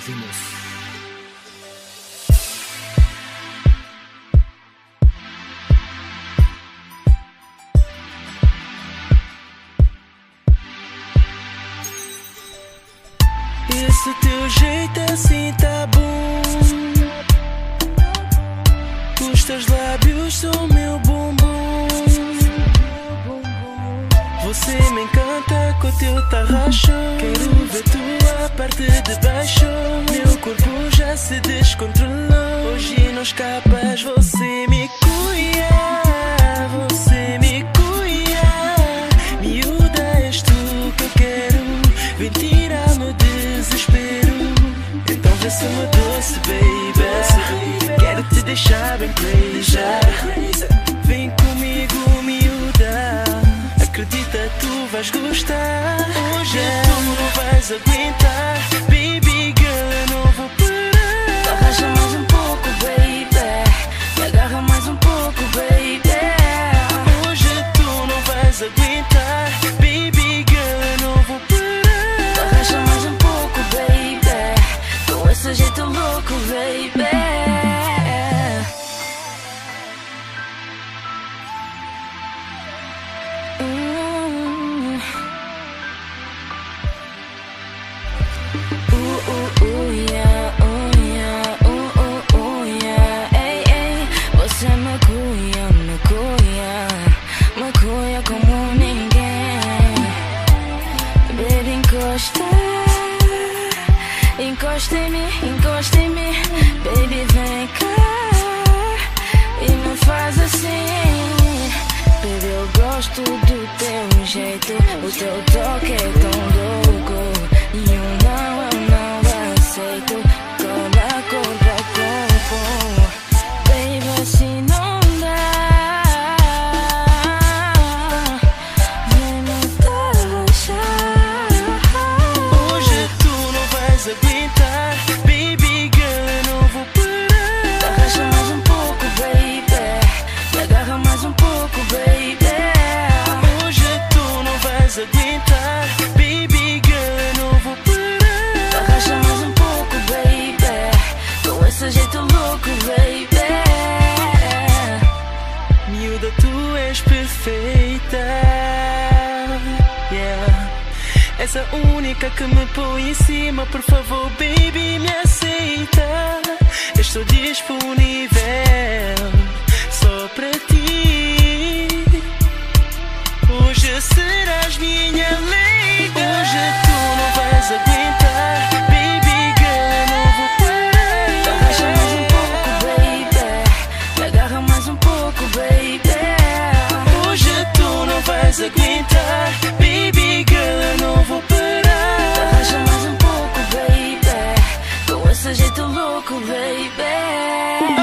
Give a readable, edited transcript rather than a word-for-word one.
ouvimos. Esse teu jeito assim tá bom. Os teus lábios são meu bumbum. Você me encanta com o teu tarraxo. Quero ver tua parte de baixo. Meu corpo já se descontrolou. Hoje não escapas, você me cuia. Você me cuia. Miúda, és tu que eu quero. Vem tirar-me desespero. Então vê se me doce, baby. Quero te deixar bem crazy. Vem comigo, miúda. Acredita, tu vais gostar. Hoje tu não vais aguentar. Baby girl, eu não vou parar. Arranja mais um pouco, baby. Me agarra mais um pouco, baby. Hoje tu não vais aguentar. Baby girl, eu não vou parar. Arranja mais um pouco, baby. Com esse jeito louco, baby. Yeah, ei, ei. Você me cuia como ninguém. Baby, encosta em mim. Baby, vem cá e me faz assim. Baby, eu gosto do teu jeito. O teu toque é tão louco. E eu não aceito. Corpo a corpo. Baby, assim não dá. Vem me deixar. Hoje tu não vais aguentar. Baby girl, eu não vou parar. Arranja mais um pouco, baby. Me agarra mais um pouco, baby. Hoje tu não vais aguentar. Baby girl, eu não vou parar. Arranja mais um pouco, baby. Com esse jeito louco, baby. Miúda, tu és perfeita. Yeah. És a única que me põe em cima. Por favor, baby, me aceita. Estou disponível só para ti. Hoje serás minha lei. Hoje tu não vais aguentar. Baby girl, eu não vou parar. Arranja mais um pouco, baby. Me agarra mais um pouco, baby. Hoje tu não vais aguentar. Baby girl, eu não vou parar. Arranja mais um pouco, baby. Com esse jeito louco, baby.